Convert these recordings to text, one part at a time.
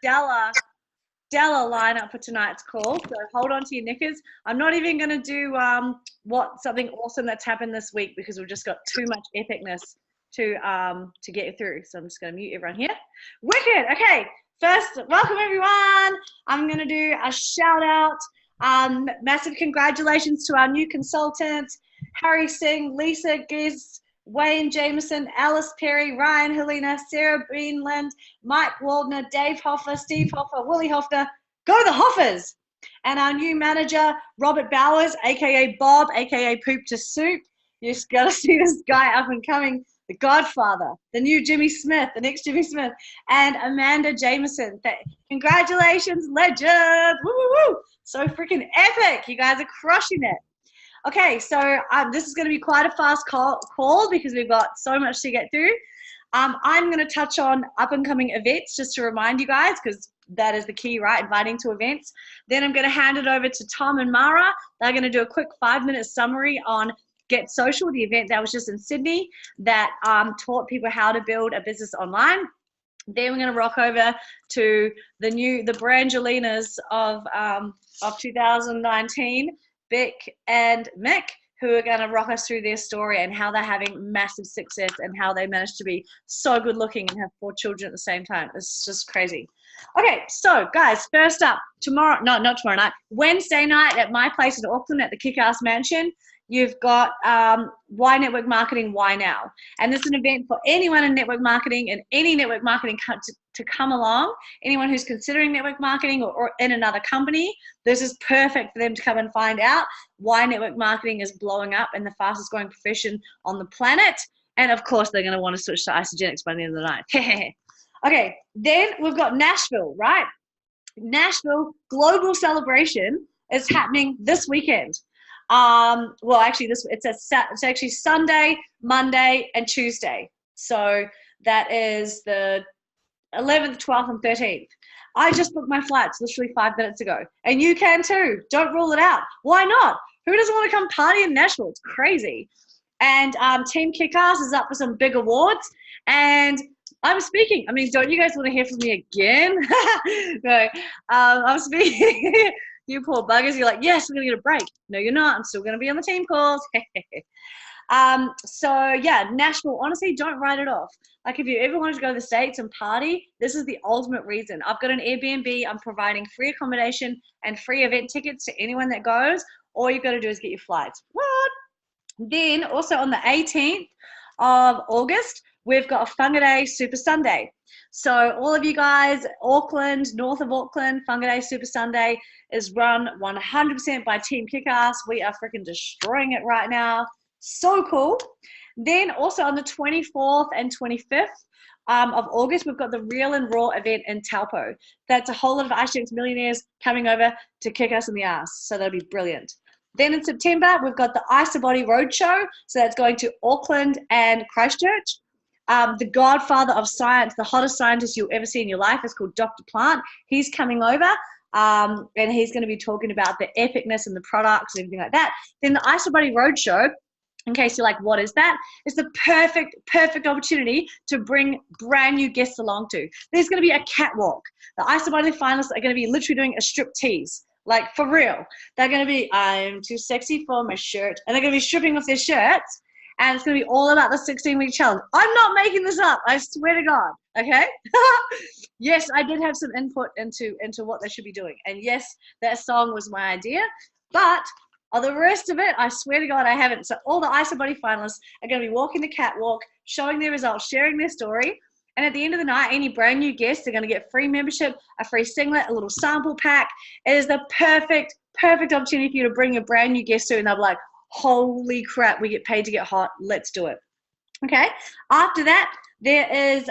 stellar lineup for tonight's call. So hold on to your knickers. I'm not even going to do something awesome that's happened this week because we've just got too much epicness to get through. So I'm just going to mute everyone here. Wicked. Okay. First, welcome everyone. I'm going to do a shout out. Massive congratulations to our new consultants, Harry Singh, Lisa Giz, Wayne Jameson, Alice Perry, Ryan Helena, Sarah Beanland, Mike Waldner, Dave Hoffer, Steve Hoffer, Willie Hoffer. Go the Hoffers! And our new manager, Robert Bowers, aka Bob, aka Poop to Soup. You just got to see this guy up and coming. The Godfather, the new Jimmy Smith, the next Jimmy Smith, and Amanda Jameson. Congratulations, legend! Woo, woo, woo. So freaking epic. You guys are crushing it. Okay, so this is going to be quite a fast call because we've got so much to get through. I'm going to touch on up-and-coming events just to remind you guys because that is the key, right? Inviting to events. Then I'm going to hand it over to Tom and Mara. They're going to do a quick 5-minute summary on Get Social, the event that was just in Sydney that taught people how to build a business online. Then we're going to rock over to the Brangelinas of 2019, Beck and Mick, who are going to rock us through their story and how they're having massive success and how they managed to be so good looking and have 4 children at the same time. It's just crazy. Okay, so guys, first up, not tomorrow night, Wednesday night at my place in Auckland at the Kick-Ass Mansion, you've got Why Network Marketing, Why Now? And this is an event for anyone in network marketing and any network marketing to come along. Anyone who's considering network marketing or in another company, this is perfect for them to come and find out why network marketing is blowing up and the fastest growing profession on the planet. And of course, they're going to want to switch to Isogenics by the end of the night. Okay, then we've got Nashville, right? Nashville Global Celebration is happening this weekend. Well, actually, it's actually Sunday, Monday, and Tuesday. So that is the 11th, 12th, and 13th. I just booked my flights literally 5 minutes ago, and you can too. Don't rule it out. Why not? Who doesn't want to come party in Nashville? It's crazy. And Team Kick-Ass is up for some big awards, and I'm speaking. I mean, don't you guys want to hear from me again? No, I'm speaking. You poor buggers, you're like, yes, we're going to get a break. No, you're not. I'm still going to be on the team calls. So, yeah, Nashville, honestly, don't write it off. Like, if you ever wanted to go to the States and party, this is the ultimate reason. I've got an Airbnb. I'm providing free accommodation and free event tickets to anyone that goes. All you've got to do is get your flights. What? Then, also on the 18th of August, we've got a Whangarei Super Sunday. So all of you guys, Auckland, north of Auckland, Whangarei Super Sunday is run 100% by Team Kick-Ass. We are freaking destroying it right now. So cool. Then also on the 24th and 25th of August, we've got the Real and Raw event in Taupo. That's a whole lot of Isogenics millionaires coming over to kick us in the ass. So that'll be brilliant. Then in September, we've got the Isabody Roadshow. So that's going to Auckland and Christchurch. The godfather of science, the hottest scientist you'll ever see in your life is called Dr. Plant. He's coming over and he's going to be talking about the epicness and the products and everything like that. Then the Isabody Roadshow, in case you're like, what is that? It's the perfect opportunity to bring brand new guests along to. There's going to be a catwalk. The Isabody finalists are going to be literally doing a strip tease. Like, for real. They're going to be, I'm too sexy for my shirt. And they're going to be stripping off their shirts. And it's going to be all about the 16-week challenge. I'm not making this up. I swear to God. Okay? Yes, I did have some input into what they should be doing. And yes, that song was my idea. But the rest of it, I swear to God, I haven't. So all the Isabody finalists are going to be walking the catwalk, showing their results, sharing their story. And at the end of the night, any brand new guests are going to get free membership, a free singlet, a little sample pack. It is the perfect opportunity for you to bring a brand new guest to, and they'll be like, holy crap, we get paid to get hot. Let's do it. Okay. After that, there is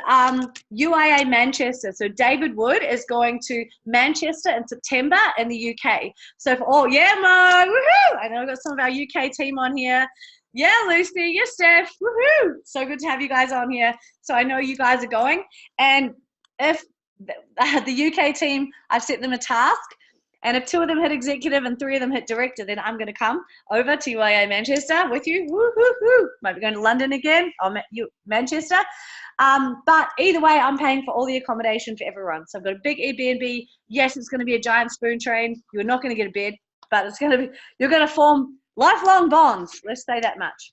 UIA Manchester. So David Wood is going to Manchester in September in the UK. So for yeah, Mo, woohoo! I know I've got some of our UK team on here. Yeah, Lucy, yes, Steph, woohoo! So good to have you guys on here. So I know you guys are going. And if the UK team, I've set them a task. And if 2 of them hit executive and 3 of them hit director, then I'm going to come over to UIA Manchester with you. Woo-hoo-hoo. Might be going to London again. Manchester. But either way, I'm paying for all the accommodation for everyone. So I've got a big Airbnb. Yes, it's going to be a giant spoon train. You're not going to get a bed, but you're going to form lifelong bonds. Let's say that much.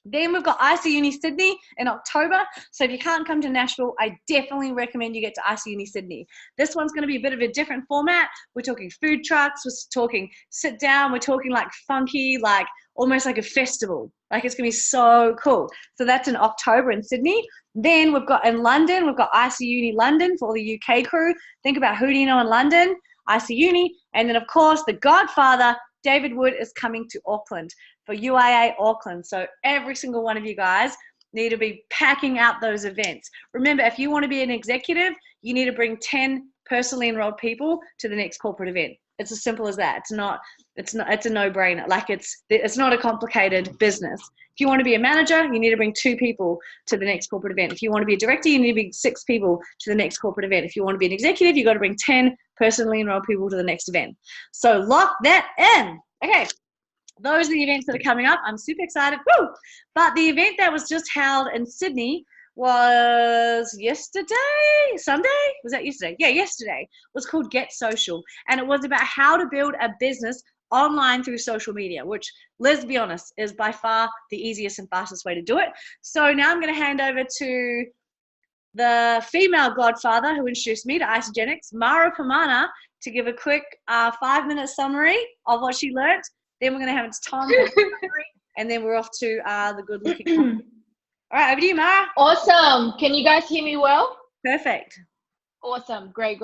Then we've got IC Uni Sydney in October. So if you can't come to Nashville, I definitely recommend you get to IC Uni Sydney. This one's going to be a bit of a different format. We're talking food trucks. We're talking sit down. We're talking like funky, like almost like a festival. Like it's going to be so cool. So that's in October in Sydney. Then we've got in London, we've got IC Uni London for all the UK crew. Think about who do you know in London? IC Uni. And then, of course, the Godfather, David Wood, is coming to Auckland for UIA Auckland. So every single one of you guys need to be packing out those events. Remember, if you want to be an executive, you need to bring 10 personally enrolled people to the next corporate event. It's as simple as that. It's a no-brainer. Like it's not a complicated business. If you want to be a manager, you need to bring 2 people to the next corporate event. If you want to be a director, you need to bring 6 people to the next corporate event. If you want to be an executive, you got to bring 10 personally enrolled people to the next event. So lock that in. Okay. Those are the events that are coming up. I'm super excited. Woo! But the event that was just held in Sydney was yesterday, Sunday? Was that yesterday? Yeah, yesterday. It was called Get Social. And it was about how to build a business online through social media, which, let's be honest, is by far the easiest and fastest way to do it. So now I'm going to hand over to the female godfather who introduced me to Isogenics, Mara Pamana, to give a quick 5-minute summary of what she learned. Then we're going to have Tom, and then we're off to the good-looking couple. All right, over to you, Mara. Awesome. Can you guys hear me well? Perfect. Awesome. Great.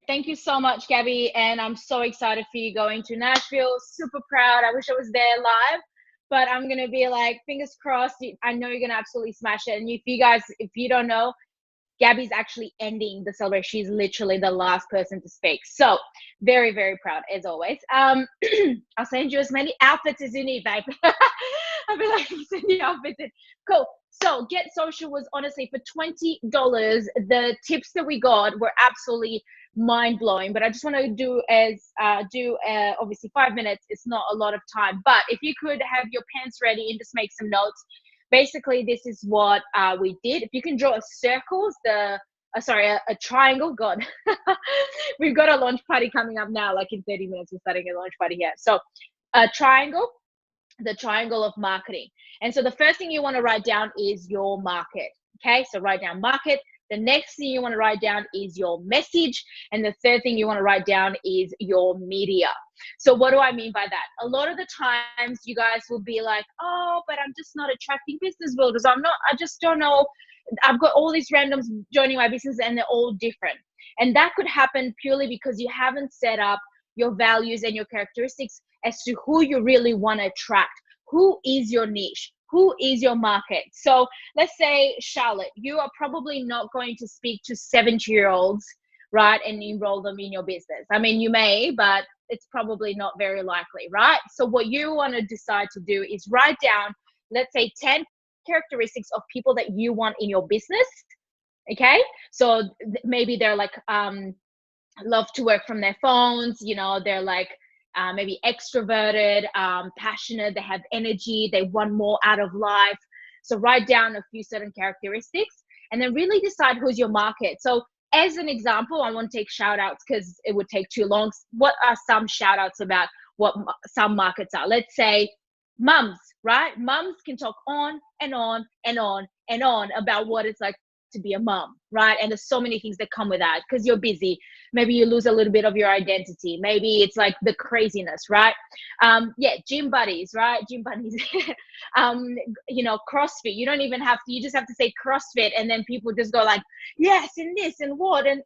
Thank you so much, Gabby. And I'm so excited for you going to Nashville. Super proud. I wish I was there live, but I'm going to be like, fingers crossed. I know you're going to absolutely smash it. And if you don't know, Gabby's actually ending the celebration. She's literally the last person to speak. So very, very proud as always. I'll send you as many outfits as you need, babe. I'll be like, send you outfits in. Cool. So Get Social was honestly for $20. The tips that we got were absolutely mind blowing, but I just want to do obviously 5 minutes. It's not a lot of time, but if you could have your pens ready and just make some notes. Basically, this is what we did. If you can draw a circle, a triangle. God, we've got a launch party coming up now. Like in 30 minutes, we're starting a launch party here. So a triangle, the triangle of marketing. And so the first thing you want to write down is your market. Okay, so write down market. The next thing you want to write down is your message. And the third thing you want to write down is your media. So what do I mean by that? A lot of the times you guys will be like, oh, but I'm just not attracting business builders. I just don't know. I've got all these randoms joining my business and they're all different. And that could happen purely because you haven't set up your values and your characteristics as to who you really want to attract. Who is your niche? Who is your market? So let's say, Charlotte, you are probably not going to speak to 70-year-olds, right, and enroll them in your business. I mean, you may, but it's probably not very likely, right? So what you want to decide to do is write down, let's say 10 characteristics of people that you want in your business. Okay. So maybe they're like, love to work from their phones. They're like, maybe extroverted, passionate, they have energy, they want more out of life. So write down a few certain characteristics and then really decide who's your market. So as an example, I won't take shout outs because it would take too long. What are some shout outs about what some markets are? Let's say mums, right? Mums can talk on and on and on and on about what it's like to be a mom, right? And there's so many things that come with that because you're busy. Maybe you lose a little bit of your identity. Maybe it's like the craziness, right? Gym buddies, right? Gym buddies. CrossFit. You don't even have to, you just have to say CrossFit and then people just go like, yes, and this and what and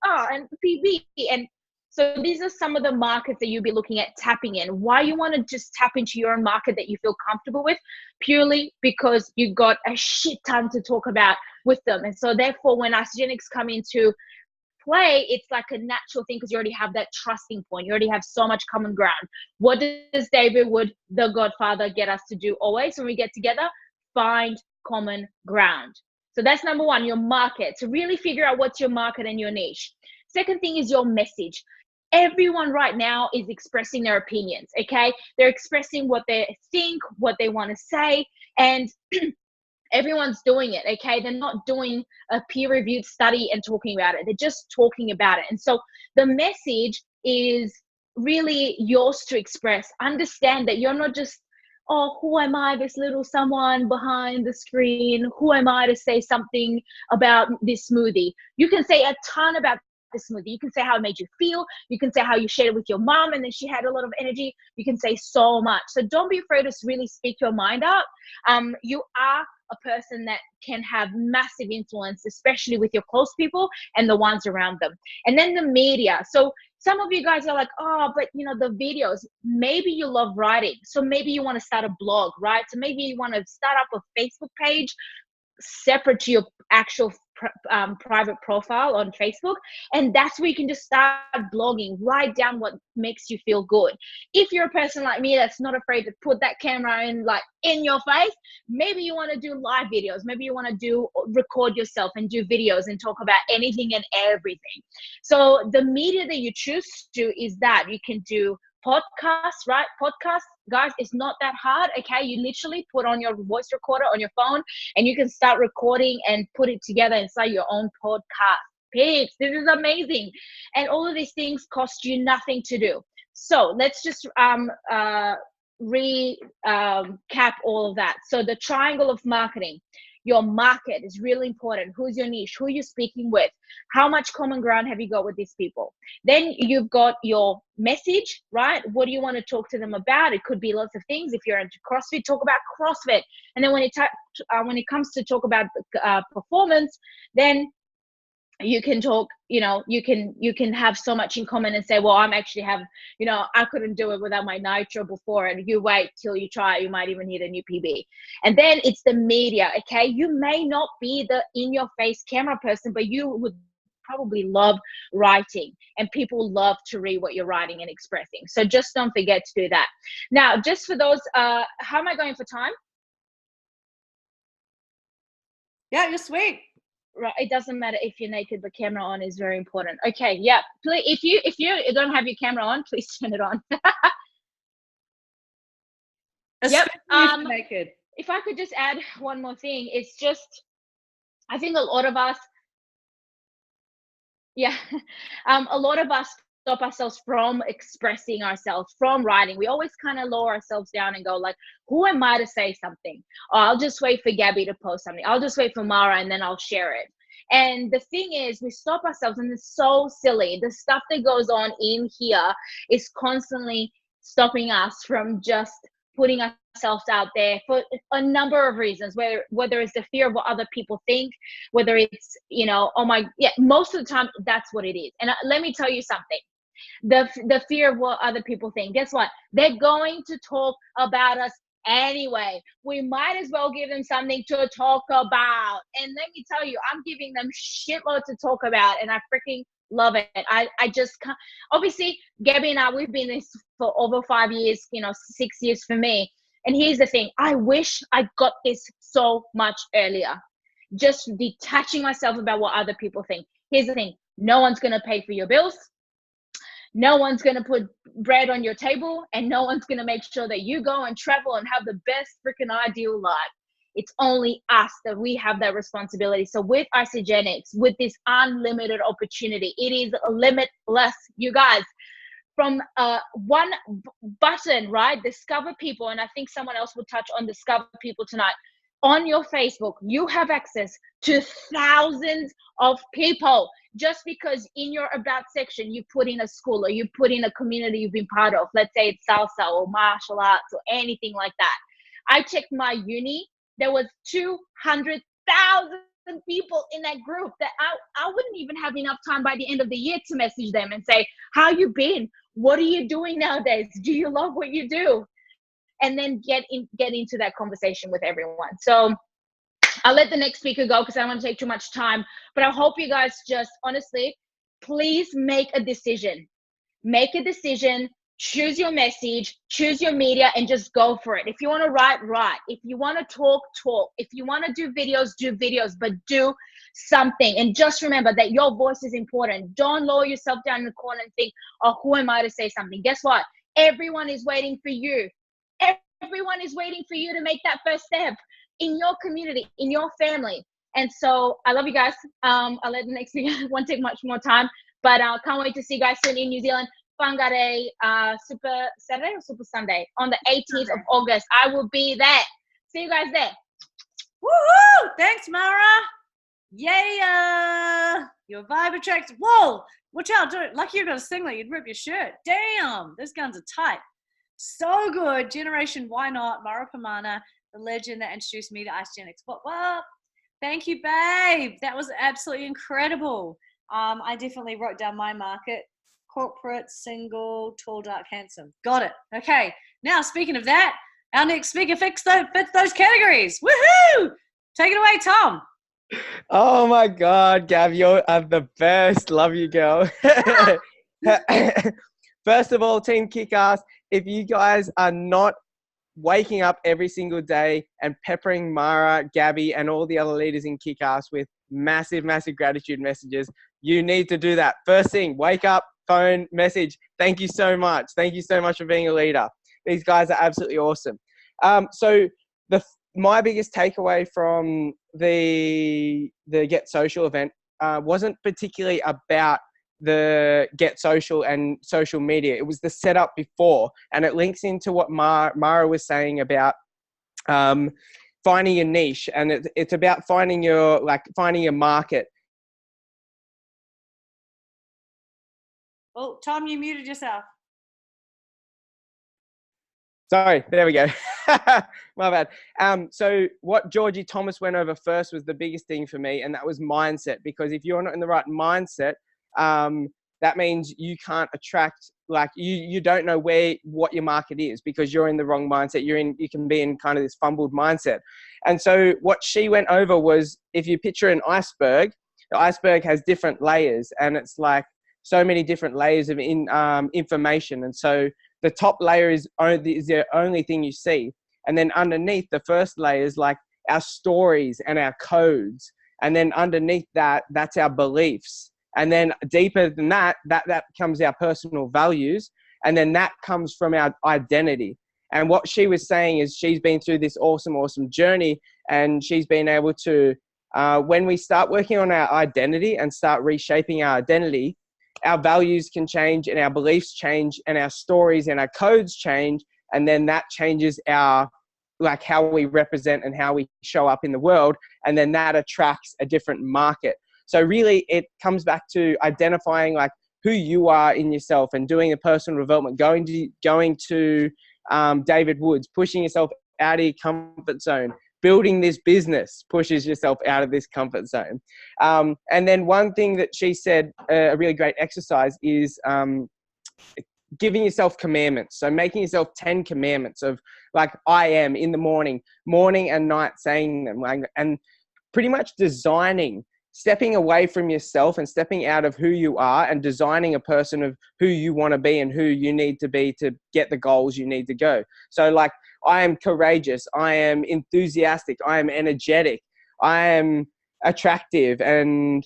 PB. And so these are some of the markets that you'll be looking at tapping in. Why you want to just tap into your own market that you feel comfortable with? Purely because you got a shit ton to talk about with them. And so therefore, when Isogenics come into play, it's like a natural thing because you already have that trusting point. You already have so much common ground. What does David Wood, the Godfather, get us to do always when we get together? Find common ground. So that's number one, your market. To really figure out what's your market and your niche. Second thing is your message. Everyone right now is expressing their opinions, okay? They're expressing what they think, what they want to say. And Everyone's doing it, okay? They're not doing a peer-reviewed study and talking about it. They're just talking about it. And so the message is really yours to express. Understand that you're not just, oh, who am I, this little someone behind the screen? Who am I to say something about this smoothie? You can say a ton about the smoothie. You can say how it made you feel. You can say how you shared it with your mom and then she had a lot of energy. You can say so much. So don't be afraid to really speak your mind out. You are a person that can have massive influence, especially with your close people and the ones around them. And then the media. So some of you guys are like, oh, but you know, the videos, maybe you love writing. So maybe you want to start a blog, right? So maybe you want to start up a Facebook page separate to your actual private profile on Facebook. And that's where you can just start blogging, write down what makes you feel good. If you're a person like me that's not afraid to put that camera in, like in your face, maybe you want to do live videos. Maybe you want to do record yourself and do videos and talk about anything and everything. So the media that you choose to is that you can do podcasts, right? Podcasts, guys, it's not that hard. Okay, you literally put on your voice recorder on your phone and you can start recording and put it together inside your own podcast. Peeps, this is amazing. And all of these things cost you nothing to do. So let's just recap all of that. So the triangle of marketing. Your market is really important. Who's your niche? Who are you speaking with? How much common ground have you got with these people? Then you've got your message, right? What do you want to talk to them about? It could be lots of things. If you're into CrossFit, talk about CrossFit. And then when it comes to talk about performance, then you can talk, you know, you can have so much in common and say, well, I'm actually have, you know, I couldn't do it without my nitro before, and you wait till you try, you might even hit a new PB. And then it's the media. Okay, you may not be the in your face camera person, but you would probably love writing, and people love to read what you're writing and expressing. So just don't forget to do that. Now, just for those, how am I going for time? Yeah, you're sweet. Right, it doesn't matter if you're naked, but camera on is very important. Okay, yeah, please, if you don't have your camera on, please turn it on. Yep. Especially if you're naked. If I could just add one more thing, it's just, I think a lot of us, yeah, a lot of us stop ourselves from expressing ourselves, from writing. We always kind of lower ourselves down and go like, who am I to say something? Oh, I'll just wait for Gabby to post something. I'll just wait for Mara and then I'll share it. And the thing is, we stop ourselves, and it's so silly. The stuff that goes on in here is constantly stopping us from just putting ourselves out there for a number of reasons, whether it's the fear of what other people think, whether it's, you know, oh my, yeah, most of the time that's what it is. And let me tell you something. The fear of what other people think, guess what? They're going to talk about us anyway. We might as well give them something to talk about. And let me tell you, I'm giving them shitload to talk about, and I freaking love it. I just can't. Obviously, Gabby and I, we've been this for over 5 years, you know, 6 years for me. And here's the thing, I wish I got this so much earlier. Just detaching myself about what other people think. Here's the thing, no one's going to pay for your bills. No one's going to put bread on your table, and no one's going to make sure that you go and travel and have the best freaking ideal life. It's only us that we have that responsibility. So with Isagenix, with this unlimited opportunity, it is limitless, you guys. From one button, right? Discover people. And I think someone else will touch on discover people tonight. On your Facebook, you have access to thousands of people, just because in your about section you put in a school or you put in a community you've been part of. Let's say it's salsa or martial arts or anything like that. I checked my uni, there was 200,000 people in that group that I wouldn't even have enough time by the end of the year to message them and say, how you been? What are you doing nowadays? Do you love what you do? And then get into that conversation with everyone. So I'll let the next speaker go because I don't want to take too much time. But I hope you guys just honestly, please make a decision. Make a decision. Choose your message, choose your media, and just go for it. If you want to write, write. If you want to talk, talk. If you want to do videos, but do something. And just remember that your voice is important. Don't lower yourself down in the corner and think, oh, who am I to say something? Guess what? Everyone is waiting for you. Everyone is waiting for you to make that first step. in your community, in your family. And so I love you guys. I'll let the next speaker won't take much more time, but can't wait to see you guys soon in New Zealand. Whangarei, Super Saturday or Super Sunday on the 18th of August. I will be there. See you guys there. Woohoo! Thanks, Mara. Yeah, your vibe attracts. Whoa, watch out! Lucky you got a singlet. You'd rip your shirt. Damn, those guns are tight. So good. Generation Why Not? Mara Pamana, the legend that introduced me to Isogenics. What? Thank you, babe. That was absolutely incredible. I definitely wrote down my market: corporate, single, tall, dark, handsome. Got it. Okay. Now, speaking of that, our next speaker fits those categories. Woohoo! Take it away, Tom. Oh my God, Gav, you're the best. Love you, girl. First of all, Team Kick-Ass, if you guys are not waking up every single day and peppering Mara, Gabby, and all the other leaders in Kick-Ass with massive, massive gratitude messages, you need to do that. First thing, wake up, phone, message. Thank you so much. Thank you so much for being a leader. These guys are absolutely awesome. So my biggest takeaway from the Get Social event wasn't particularly about the Get Social and social media. It was the setup before, and it links into what Mara was saying about finding a niche, and it's about finding your market. Oh, Tom, you muted yourself. Sorry, there we go. My bad. So what Georgie Thomas went over first was the biggest thing for me, and that was mindset. Because if you're not in the right mindset, that means you can't attract, like you don't know what your market is, because you're in the wrong mindset. You can be in kind of this fumbled mindset. And so what she went over was, if you picture an iceberg, the iceberg has different layers, and it's like so many different layers of information. And so the top layer is the only thing you see. And then underneath, the first layer is like our stories and our codes. And then underneath that, that's our beliefs. And then deeper than that comes our personal values. And then that comes from our identity. And what she was saying is she's been through this awesome, awesome journey. And she's been able to, when we start working on our identity and start reshaping our identity, our values can change, and our beliefs change, and our stories and our codes change. And then that changes how we represent and how we show up in the world. And then that attracts a different market. So really it comes back to identifying like who you are in yourself and doing the personal development, going to David Woods, pushing yourself out of your comfort zone. Building this business pushes yourself out of this comfort zone. And then one thing that she said, a really great exercise, is giving yourself commandments. So making yourself 10 commandments of like, I am, in the morning and night, saying them, and pretty much stepping away from yourself and stepping out of who you are and designing a person of who you want to be and who you need to be to get the goals you need to go. So like, I am courageous, I am enthusiastic, I am energetic, I am attractive, and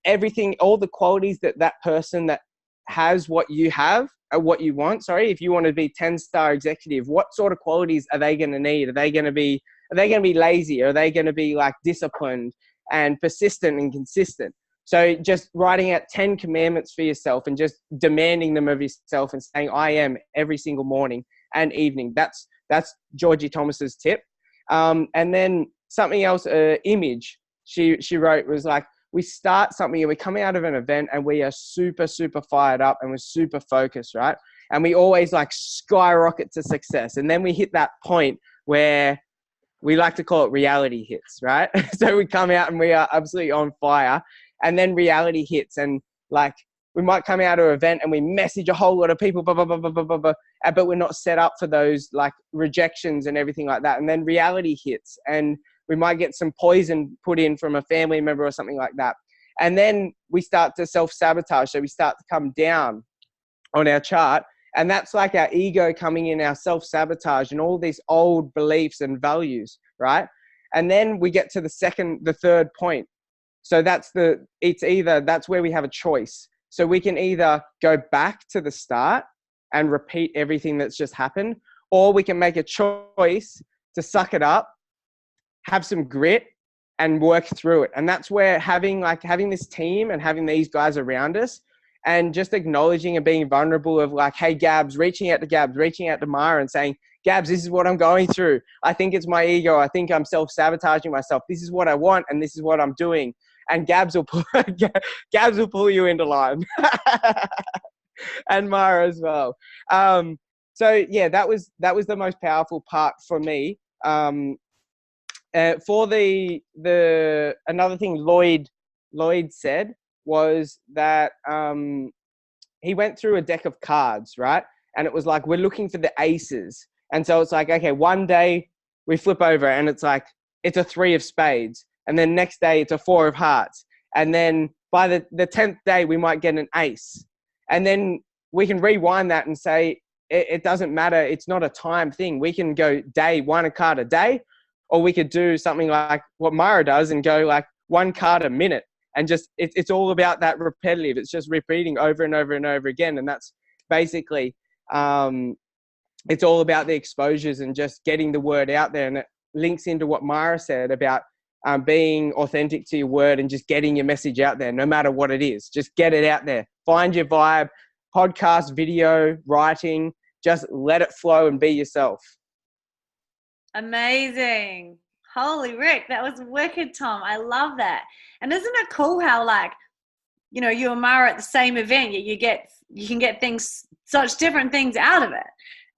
everything, all the qualities that person that has what you have, what you want. Sorry, if you want to be 10-star executive, what sort of qualities are they going to need? Are they going to be lazy? Are they going to be like disciplined and persistent and consistent? So just writing out 10 commandments for yourself and just demanding them of yourself and saying, I am, every single morning and evening. That's Georgie Thomas's tip. And then something else, image she wrote was like, we start something and we're coming out of an event and we are super, super fired up and we're super focused, right? And we always like skyrocket to success. And then we hit that point where we like to call it reality hits, right? So we come out and we are absolutely on fire, and then reality hits, and like we might come out of an event and we message a whole lot of people, blah, blah, blah, blah, blah, blah, blah, but we're not set up for those like rejections and everything like that. And then reality hits and we might get some poison put in from a family member or something like that. And then we start to self-sabotage. So we start to come down on our chart. And that's like our ego coming in, our self-sabotage and all these old beliefs and values, right? And then we get to the third point. So that's where we have a choice. So we can either go back to the start and repeat everything that's just happened, or we can make a choice to suck it up have some grit and work through it. And that's where having this team and having these guys around us and just acknowledging and being vulnerable of like, hey, Gabs, reaching out to Mara and saying, Gabs, this is what I'm going through. I think it's my ego. I think I'm self-sabotaging myself. This is what I want and this is what I'm doing. And Gabs will pull you into line. And Mara as well. So yeah, that was the most powerful part for me. For the another thing Lloyd said was that he went through a deck of cards, right? And it was like, we're looking for the aces. And so it's like, okay, one day we flip over and it's like, it's a 3 of spades. And then next day it's a 4 of hearts. And then by the 10th day, we might get an ace. And then we can rewind that and say, it doesn't matter. It's not a time thing. We can go day, 1 card a day, or we could do something like what Mara does and go like 1 card a minute. And just, it's all about that repetitive. It's just repeating over and over and over again. And that's basically, it's all about the exposures and just getting the word out there. And it links into what Mara said about being authentic to your word and just getting your message out there, no matter what it is. Just get it out there. Find your vibe, podcast, video, writing, just let it flow and be yourself. Amazing. Holy Rick, that was wicked, Tom. I love that. And isn't it cool how, like, you know, you and Mara at the same event, you can get things, such different things out of it.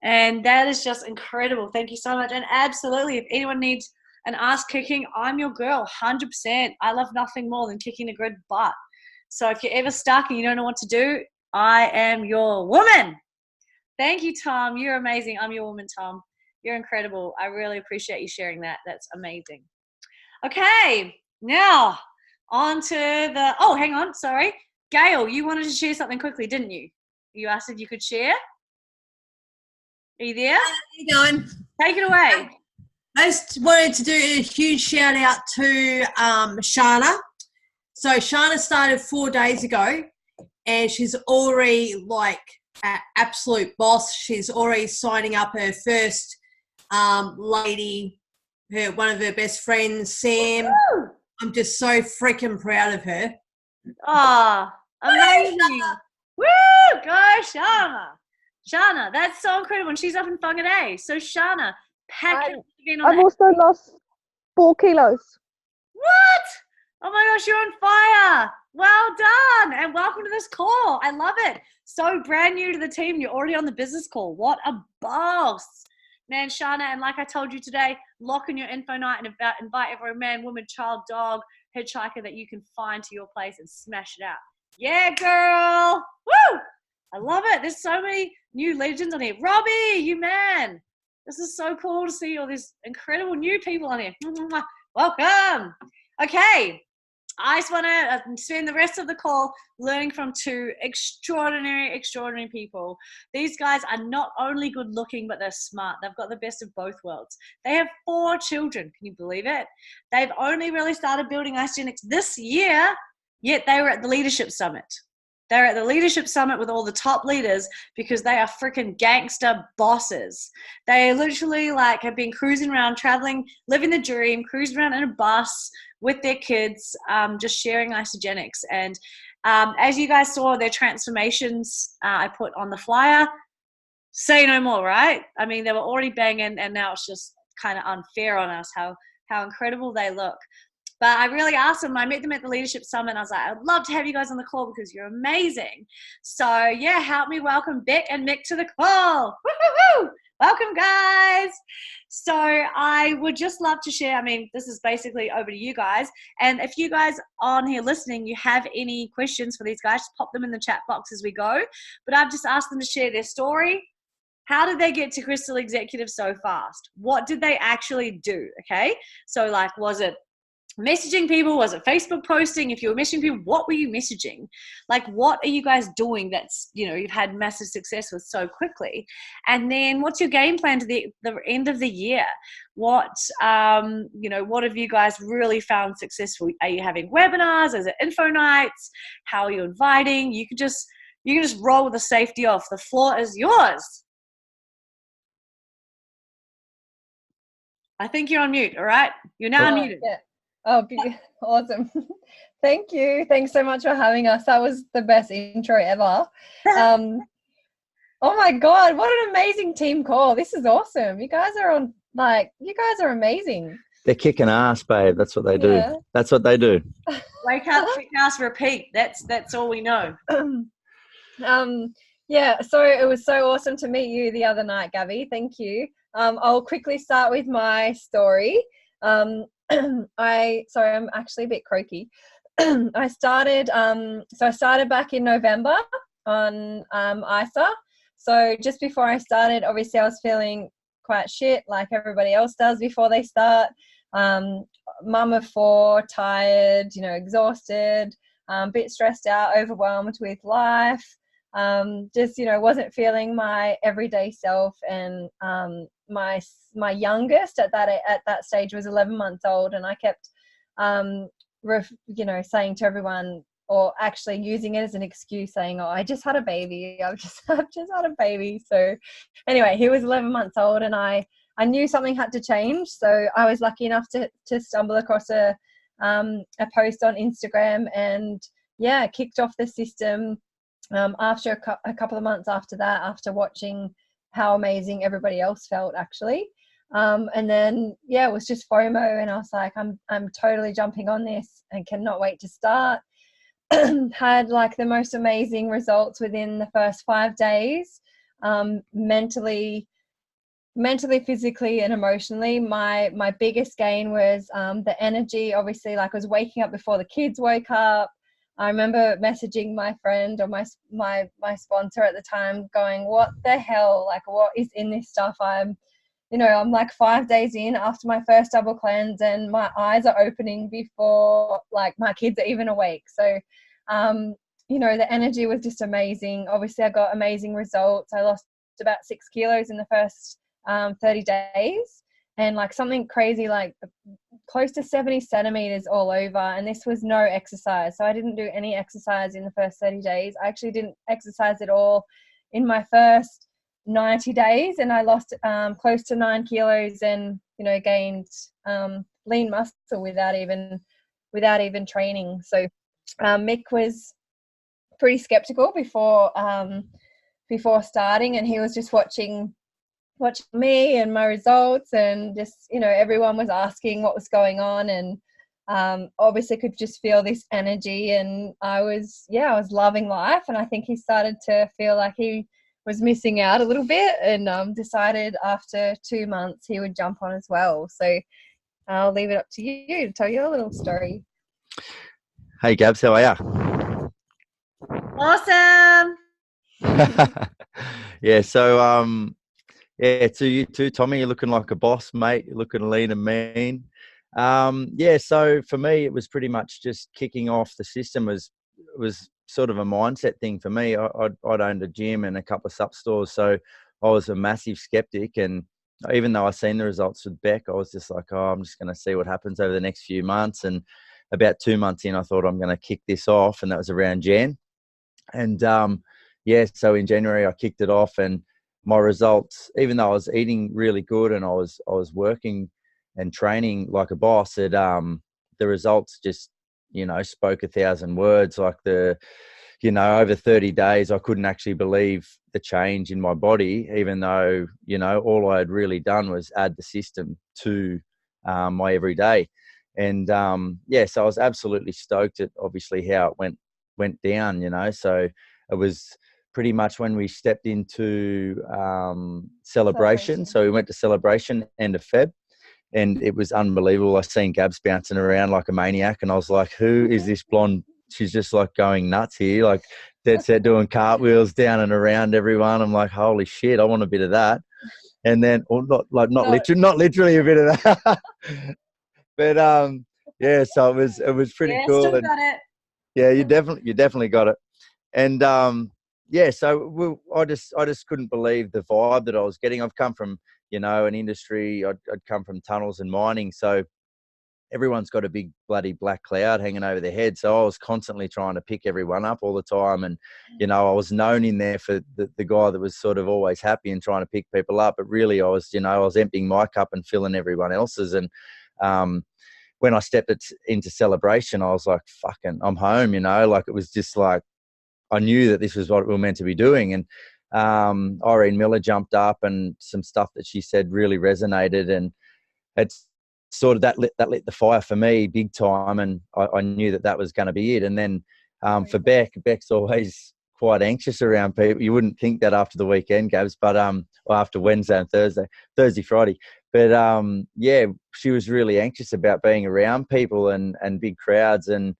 And that is just incredible. Thank you so much. And absolutely, if anyone needs an ass kicking, I'm your girl, 100%. I love nothing more than kicking a good butt. So if you're ever stuck and you don't know what to do, I am your woman. Thank you, Tom. You're amazing. I'm your woman, Tom. You're incredible. I really appreciate you sharing that. That's amazing. Okay, now on to the, oh, hang on, sorry. Gail, you wanted to share something quickly, didn't you? You asked if you could share. Are you there? How you going? Take it away. I just wanted to do a huge shout out to Shana. So Shana started 4 days ago and she's already like an absolute boss. She's already signing up her first lady, one of her best friends, Sam. Woo! I'm just so freaking proud of her. Oh, amazing. Woo! Go, Shana. Shana, that's so incredible. And she's up in Whangarei. So, Shana, pack it in on I've also lost 4 kilos. What? Oh my gosh, you're on fire. Well done. And welcome to this call. I love it. So brand new to the team. You're already on the business call. What a boss. Man, Shana, and like I told you today, lock in your info night and invite every man, woman, child, dog, hitchhiker that you can find to your place and smash it out. Yeah, girl. Woo! I love it. There's so many new legends on here. Robbie, you man. This is so cool to see all these incredible new people on here. Welcome. Okay. I just want to spend the rest of the call learning from 2 extraordinary people. These guys are not only good looking, but they're smart. They've got the best of both worlds. They have 4 children. Can you believe it? They've only really started building Isogenics this year, yet they were at the Leadership Summit. They're at the Leadership Summit with all the top leaders because they are freaking gangster bosses. They literally like have been cruising around, traveling, living the dream, cruising around in a bus with their kids, just sharing Isogenics. And as you guys saw, their transformations I put on the flyer, say no more, right? I mean, they were already banging and now it's just kind of unfair on us how incredible they look. But I really asked them, I met them at the Leadership Summit, and I was like, I'd love to have you guys on the call because you're amazing. So, yeah, help me welcome Bec and Mick to the call. Woo-hoo-hoo! Welcome, guys. So I would just love to share, I mean, this is basically over to you guys. And if you guys on here listening, you have any questions for these guys, just pop them in the chat box as we go. But I've just asked them to share their story. How did they get to Crystal Executive so fast? What did they actually do, okay? So, like, was it messaging people? Was it Facebook posting? If you were messaging people, what were you messaging? Like, what are you guys doing that's, you know, you've had massive success with so quickly? And then what's your game plan to the end of the year? What, you know, what have you guys really found successful? Are you having webinars? Is it info nights? How are you inviting? You can just roll with the safety off. The floor is yours. I think you're on mute. All right, you're now unmuted. Yeah. Oh, awesome. Thank you. Thanks so much for having us. That was the best intro ever. Oh my God, what an amazing team call. This is awesome. You guys are amazing. They're kicking ass, babe. That's what they do. Yeah. That's what they do. Wake up, kick ass, repeat. That's all we know. Yeah, so it was so awesome to meet you the other night, Gabby. Thank you. I'll quickly start with my story. I'm actually a bit croaky. I started back in November on ISA. So just before I started, obviously I was feeling quite shit like everybody else does before they start. Mum of 4, tired, exhausted, a bit stressed out, overwhelmed with life. Just wasn't feeling my everyday self, and my youngest at that stage was 11 months old, and I kept saying to everyone, or actually using it as an excuse, saying, oh, I just had a baby, I've just had a baby. So anyway, he was 11 months old, and I knew something had to change. So I was lucky enough to stumble across a post on Instagram, and kicked off the system after a couple of months after that, after watching how amazing everybody else felt actually. And then it was just FOMO, and I was like, I'm totally jumping on this and cannot wait to start. Had like the most amazing results within the first 5 days, mentally, physically, and emotionally. My biggest gain was the energy. Obviously, like I was waking up before the kids woke up. I remember messaging my friend or my sponsor at the time, going, what the hell, like what is in this stuff? I'm like 5 days in after my first double cleanse, and my eyes are opening before like my kids are even awake. So the energy was just amazing. Obviously I got amazing results. I lost about 6 kilos in the first 30 days, and like something crazy, like close to 70 centimeters all over. And this was no exercise. So I didn't do any exercise in the first 30 days. I actually didn't exercise at all in my first 90 days, and I lost close to 9 kilos and gained lean muscle without even training. So Mick was pretty skeptical before starting, and he was just watching me and my results, and just everyone was asking what was going on, and obviously could just feel this energy, and I was loving life. And I think he started to feel like he was missing out a little bit, and decided after 2 months he would jump on as well. So I'll leave it up to you to tell your little story. Hey, Gabs, how are Awesome. you? So to you too, Tommy. You're looking like a boss, mate. You're looking lean and mean. So for me, it was pretty much just kicking off the system. Was sort of a mindset thing for me. I'd owned a gym and a couple of sup stores, so I was a massive skeptic. And even though I seen the results with Beck, I was just like, I'm just going to see what happens over the next few months. And about 2 months in, I thought I'm going to kick this off, and that was around Jan. And so in January I kicked it off, and my results, even though I was eating really good and I was working and training like a boss, the results just spoke 1,000 words. Like over 30 days, I couldn't actually believe the change in my body, even though all I had really done was add the system to my everyday. And so I was absolutely stoked at obviously how it went down. So it was pretty much when we stepped into celebration. So we went to celebration end of Feb, and it was unbelievable. I seen Gabs bouncing around like a maniac, and I was like, who is this blonde? She's just like going nuts here, like dead set doing cartwheels down and around everyone. I'm like, holy shit, I want a bit of that. And then, or not literally a bit of that, but so it was pretty cool. Still and, got it. yeah, you definitely got it. And so I just couldn't believe the vibe that I was getting. I've come from an industry. I'd come from tunnels and mining, so everyone's got a big bloody black cloud hanging over their head. So I was constantly trying to pick everyone up all the time. And, you know, I was known in there for the guy that was sort of always happy and trying to pick people up. But really I was, you know, I was emptying my cup and filling everyone else's. And when I stepped into celebration, I was like, fucking, I'm home, you know, like it was just like, I knew that this was what we were meant to be doing. And Irene Miller jumped up and some stuff that she said really resonated. And it's sort of that lit the fire for me big time. And I knew that was going to be it. And then for Beck's always quite anxious around people. You wouldn't think that after the weekend, Gabs, but well, after Wednesday and Thursday, Friday. But yeah, she was really anxious about being around people and big crowds. And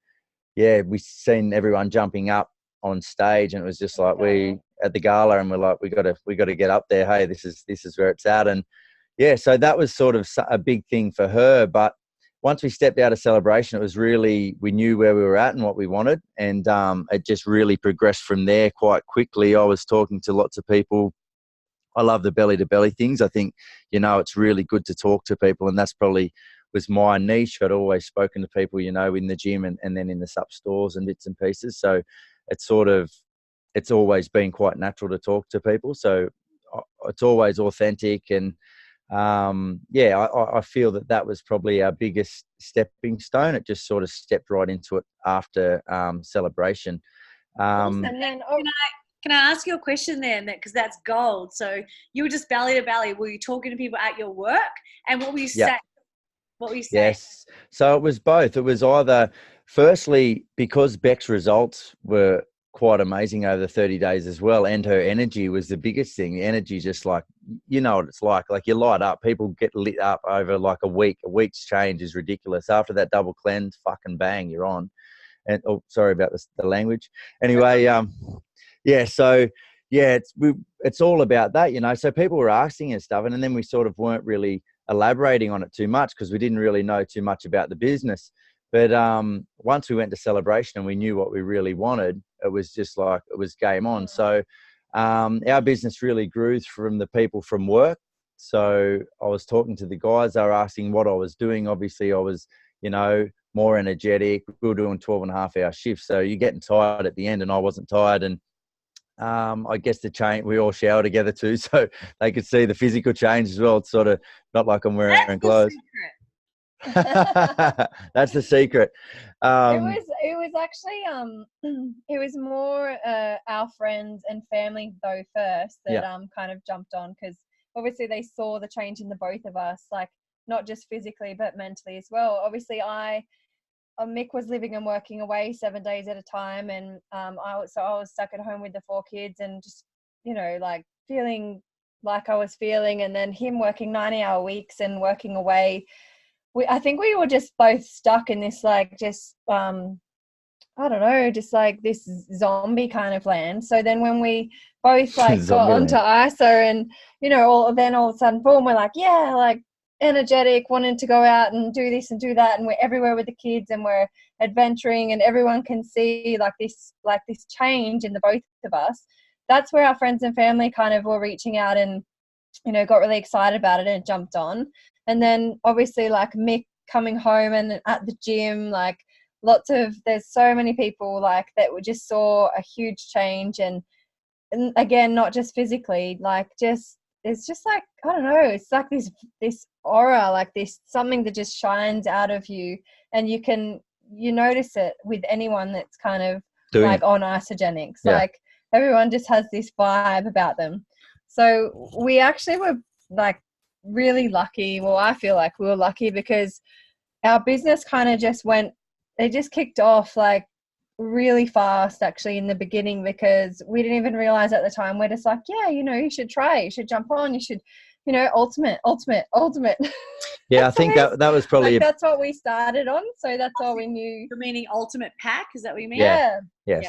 yeah, we seen everyone jumping up on stage, and it was just like we at the gala, and we're like, we got to get up there. Hey, this is where it's at. And yeah, so that was sort of a big thing for her. But once we stepped out of celebration, it was really, we knew where we were at and what we wanted. And it just really progressed from there quite quickly. I was talking to lots of people. I love the belly to belly things. I think, you know, it's really good to talk to people, and that's probably was my niche. I'd always spoken to people, you know, in the gym and then in the sup stores and bits and pieces. So it's always been quite natural to talk to people. So it's always authentic. And yeah, I feel that was probably our biggest stepping stone. It just sort of stepped right into it after celebration. And then, Can I ask you a question then? Because that's gold. So you were just belly to belly. Were you talking to people at your work? And what were you saying? What were you saying? Yes. So it was both. It was either, firstly, because Beck's results were quite amazing over the 30 days as well, and her energy was the biggest thing. The energy, just like, you know what it's like you light up. People get lit up over like a week. A week's change is ridiculous. After that double cleanse, fucking bang, you're on. And oh, sorry about the language. Anyway, yeah, so yeah, it's all about that, you know. So people were asking and stuff, and then we sort of weren't really elaborating on it too much because we didn't really know too much about the business. But once we went to celebration and we knew what we really wanted, it was just like, it was game on. So our business really grew from the people from work. So I was talking to the guys, they were asking what I was doing. Obviously I was, you know, more energetic. We were doing 12.5-hour shifts. So you're getting tired at the end, and I wasn't tired. And I guess the change, we all shower together too, so they could see the physical change as well. It's sort of not like I'm wearing clothes. That's the secret. It was actually it was more our friends and family though first that kind of jumped on, because obviously they saw the change in the both of us, like not just physically but mentally as well. Obviously Mick was living and working away 7 days at a time, and I was stuck at home with the 4 kids and just, you know, like feeling like I was feeling, and then him working 90-hour weeks and working away. I think we were just both stuck in this like just I don't know, just like this zombie kind of land. So then when we both like got onto ISO, and you know, all of a sudden boom, we're like, yeah, like energetic, wanting to go out and do this and do that, and we're everywhere with the kids and we're adventuring, and everyone can see like this change in the both of us. That's where our friends and family kind of were reaching out and, you know, got really excited about it and jumped on. And then obviously like Mick coming home and at the gym, like there's so many people like that we just saw a huge change, and again, not just physically, like just, it's just like, I don't know, it's like this aura, like this something that just shines out of you, and you notice it with anyone that's kind of like on isogenics. Like everyone just has this vibe about them. So we actually were like really lucky. Well, I feel like we were lucky because our business kind of just kicked off like really fast actually in the beginning, because we didn't even realize at the time. We're just like, yeah, you know, you should try, you should jump on, you should, you know, ultimate yeah. I think that was probably like, that's what we started on, so that's all we knew. You're meaning ultimate pack, is that what you mean? Yeah.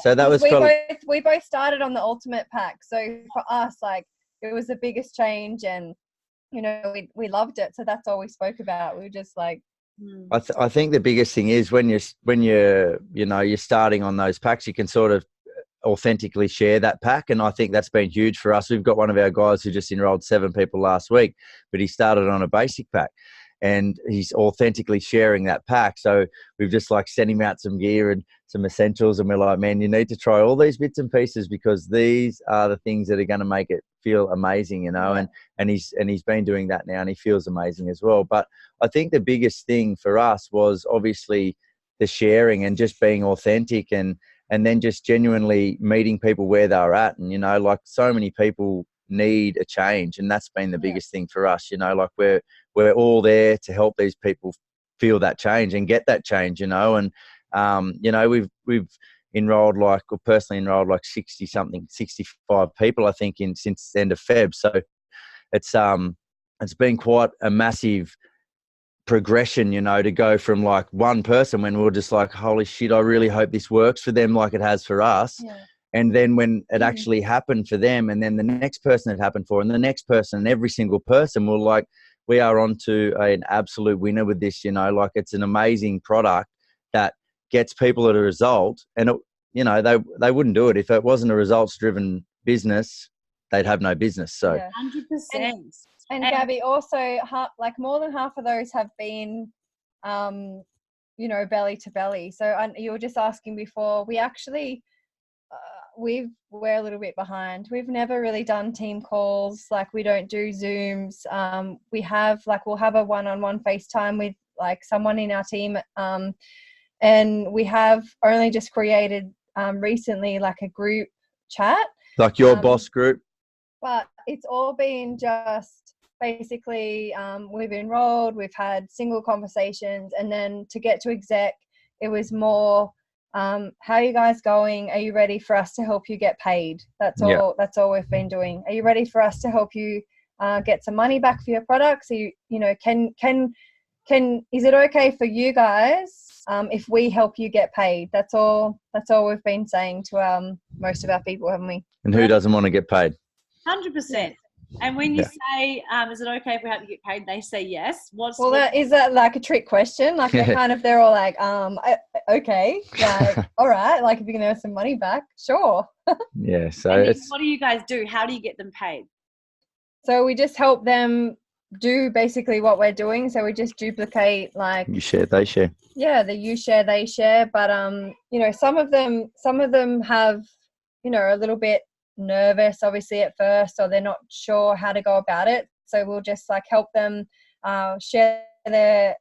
So that was we both started on the ultimate pack, so for us, like, it was the biggest change, and you know, we loved it, so that's all we spoke about. We were just like, I think the biggest thing is when you're you know, you're starting on those packs, you can sort of authentically share that pack, and I think that's been huge for us. We've got one of our guys who just enrolled 7 people last week, but he started on a basic pack, and he's authentically sharing that pack. So we've just like sent him out some gear and some essentials, and we're like, man, you need to try all these bits and pieces because these are the things that are going to make it feel amazing, you know. And he's been doing that now, and he feels amazing as well. But I think the biggest thing for us was obviously the sharing and just being authentic, and then just genuinely meeting people where they're at. And, you know, like so many people need a change, and that's been the biggest thing for us, you know, like we're all there to help these people feel that change and get that change, you know. And you know, we've enrolled like, or personally enrolled like 65 people, I think, since the end of Feb. So it's been quite a massive progression, you know, to go from like one person when we were just like, holy shit, I really hope this works for them like it has for us. And then when it actually happened for them, and then the next person it happened for, and the next person, and every single person, we're like, we are on to an absolute winner with this, you know. Like, it's an amazing product that gets people at a result. And, you know, they wouldn't do it if it wasn't a results-driven business. They'd have no business. So 100%. And Gabby, also, like more than half of those have been, you know, belly to belly. So you were just asking before, we actually, we're a little bit behind. We've never really done team calls. Like, we don't do Zooms. We have, like, we'll have a one-on-one FaceTime with like someone in our team. And we have only just created recently like a group chat. Like your boss group. But it's all been just basically we've enrolled, we've had single conversations, and then to get to exec, it was more how are you guys going? Are you ready for us to help you get paid? That's all. That's all we've been doing. Are you ready for us to help you get some money back for your products? You know, can is it okay for you guys if we help you get paid? That's all we've been saying to most of our people, haven't we? And who doesn't want to get paid? 100%. And when you say, is it okay if we have to get paid? They say yes. Is that like a trick question? Like they're all like, okay, like, all right, like if you're gonna have some money back, sure. Yeah. So what do you guys do? How do you get them paid? So we just help them do basically what we're doing. So we just duplicate, like, you share, they share. Yeah, the you share, they share. But you know, some of them have, you know, a little bit nervous obviously at first, or they're not sure how to go about it. So we'll just like help them share their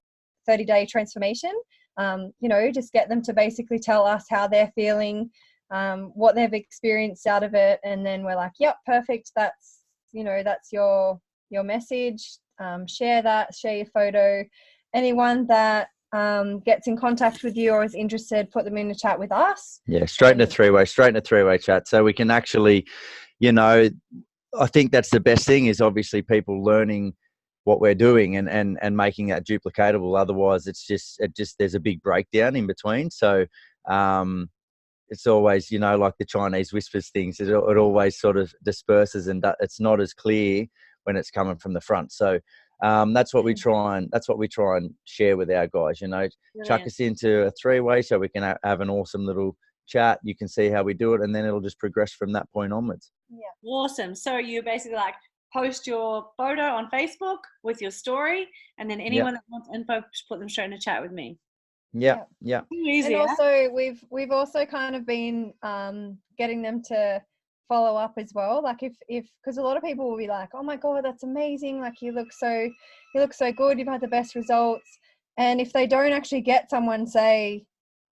30-day transformation. You know, just get them to basically tell us how they're feeling, what they've experienced out of it, and then we're like, yep, perfect, that's, you know, that's your message. Share that, share your photo. Anyone that gets in contact with you or is interested, put them in a chat with us. Yeah, straight in a three-way chat. So we can actually, you know, I think that's the best thing, is obviously people learning what we're doing and making that duplicatable. Otherwise it's just there's a big breakdown in between. So it's always, you know, like the Chinese whispers things, it always sort of disperses, and it's not as clear when it's coming from the front. So that's what we try and share with our guys, you know. Brilliant. Chuck us into a three-way so we can have an awesome little chat. You can see how we do it, and then it'll just progress from that point onwards. Yeah. Awesome. So you basically like post your photo on Facebook with your story, and then anyone that wants info, just put them straight in a chat with me. Yeah. Easy, and also we've also kind of been getting them to follow up as well. Like if because a lot of people will be like, oh my god, that's amazing, like you look so good, you've had the best results. And if they don't actually get someone say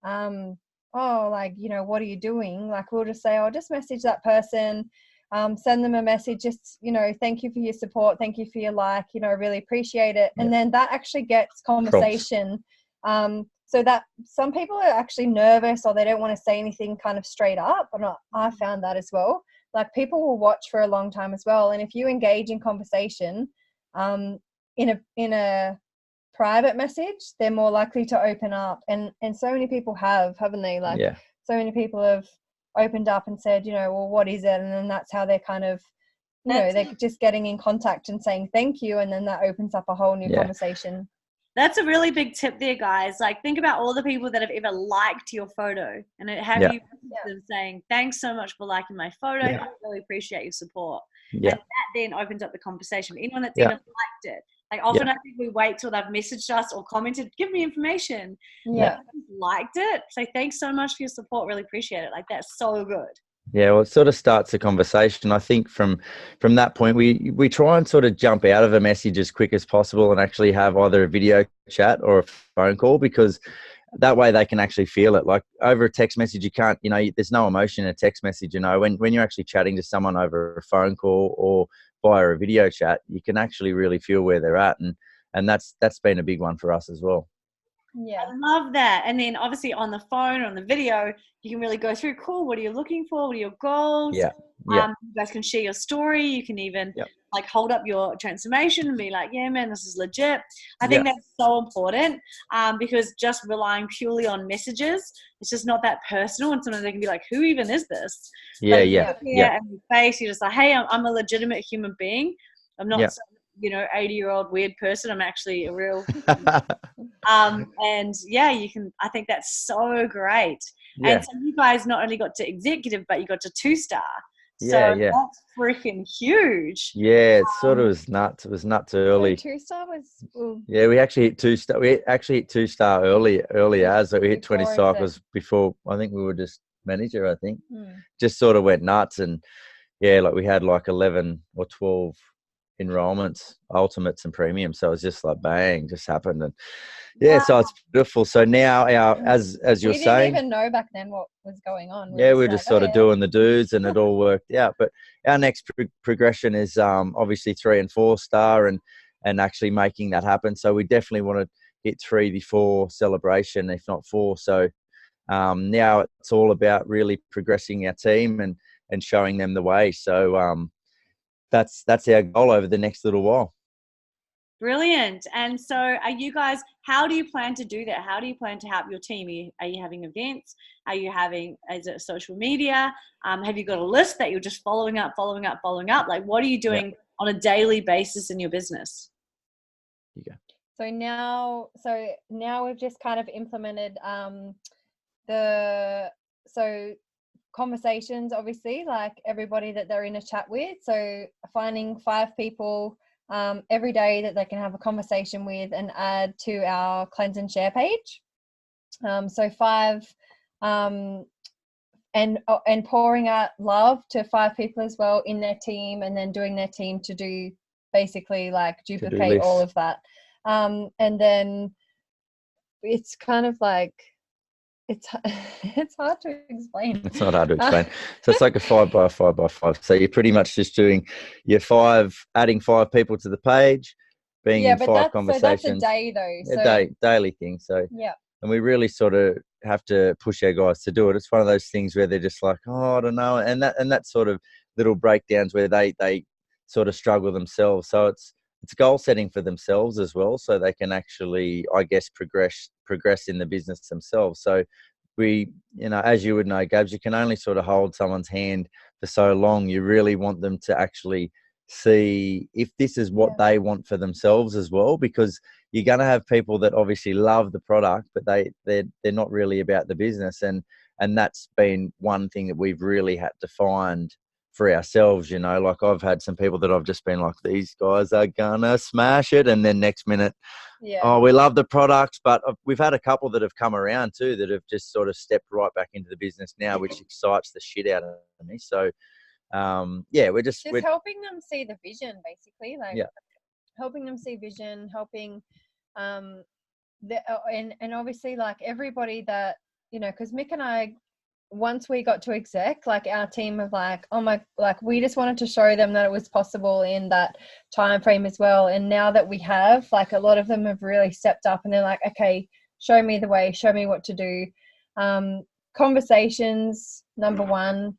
oh, like, you know, what are you doing, like we'll just say, oh, just message that person, send them a message, just, you know, thank you for your support, thank you for your like, you know, I really appreciate it. And then that actually gets conversation. So that some people are actually nervous, or they don't want to say anything kind of straight up. And I found that as well. Like, people will watch for a long time as well. And if you engage in conversation in a private message, they're more likely to open up. And so many people haven't they? Like, so many people have opened up and said, you know, well, what is it? And then that's how they're kind of, you know, they're just getting in contact and saying thank you. And then that opens up a whole new conversation. That's a really big tip there, guys. Like, think about all the people that have ever liked your photo, and have you them saying, thanks so much for liking my photo. I really appreciate your support. And that then opens up the conversation. Anyone that's even liked it, Like often I think we wait till they've messaged us or commented, give me information. Yeah. Liked it. So thanks so much for your support. Really appreciate it. Like that's so good. Yeah, well, it sort of starts a conversation. I think from that point, we try and sort of jump out of a message as quick as possible and actually have either a video chat or a phone call, because that way they can actually feel it. Like over a text message, you can't, there's no emotion in a text message. When you're actually chatting to someone over a phone call or via a video chat, you can actually really feel where they're at, and that's been a big one for us as well. Yeah. I love that. And then obviously on the phone or on the video, you can really go through, cool, what are you looking for? What are your goals? Yeah. You guys can share your story. You can even like hold up your transformation and be like, yeah, man, this is legit. I think that's so important because just relying purely on messages, it's just not that personal. And sometimes they can be like, who even is this? Yeah, But yeah. in your face, you're just like, hey, I'm a legitimate human being. I'm not some, 80-year-old weird person. I'm actually a real and I think that's so great. Yeah. And so you guys not only got to executive, but you got to 2-star. So Yeah. that's freaking huge. Yeah, it sort of was nuts. It was nuts early. So 2-star was. Yeah, we actually hit 2-star. We actually hit 2-star earlier. So we hit 20 cycles before. I think we were just manager. I think just sort of went nuts, and like we had like 11 or 12 enrollments, ultimates and premium. So it was just like bang, just happened, and so it's beautiful. So now as you're saying, we didn't even know back then what was going on. We were just sort of doing the do's, and it all worked out. But our next progression is obviously 3 and 4-star, and actually making that happen. So we definitely want to hit 3 before celebration, if not 4. So now it's all about really progressing our team and showing them the way. So that's our goal over the next little while. Brilliant. And so are you guys, how do you plan to do that? How do you plan to help your team? Are you having events? Is it social media? Have you got a list that you're just following up? Like what are you doing on a daily basis in your business? So now we've just kind of implemented conversations, obviously, like everybody that they're in a chat with. So finding 5 people every day that they can have a conversation with and add to our cleanse and share page. So 5 and pouring out love to 5 people as well in their team, and then doing their team to do basically like duplicate all of that. And then it's kind of like it's hard to explain. It's not hard to explain. So it's like a 5 by 5 by 5. So you're pretty much just doing your 5, adding 5 people to the page, being in 5 conversations. So that's a day though. A daily thing. So and we really sort of have to push our guys to do it. It's one of those things where they're just like, oh, I don't know, and that sort of little breakdowns where they sort of struggle themselves. So it's goal setting for themselves as well, so they can actually, I guess, progress in the business themselves. So we, as you would know, Gabs, you can only sort of hold someone's hand for so long. You really want them to actually see if this is what they want for themselves as well, because you're going to have people that obviously love the product, but they're not really about the business, and that's been one thing that we've really had to find for ourselves. Like I've had some people that I've just been like, these guys are gonna smash it, and then next minute, oh, we love the products. But we've had a couple that have come around too that have just sort of stepped right back into the business now, which excites the shit out of me. So we're just helping them see the vision, basically, like helping them see vision, helping and obviously like everybody that, because Mick and I, once we got to exec, like our team of like, we just wanted to show them that it was possible in that time frame as well. And now that we have, like, a lot of them have really stepped up and they're like, okay, show me the way, show me what to do. Conversations, number 1,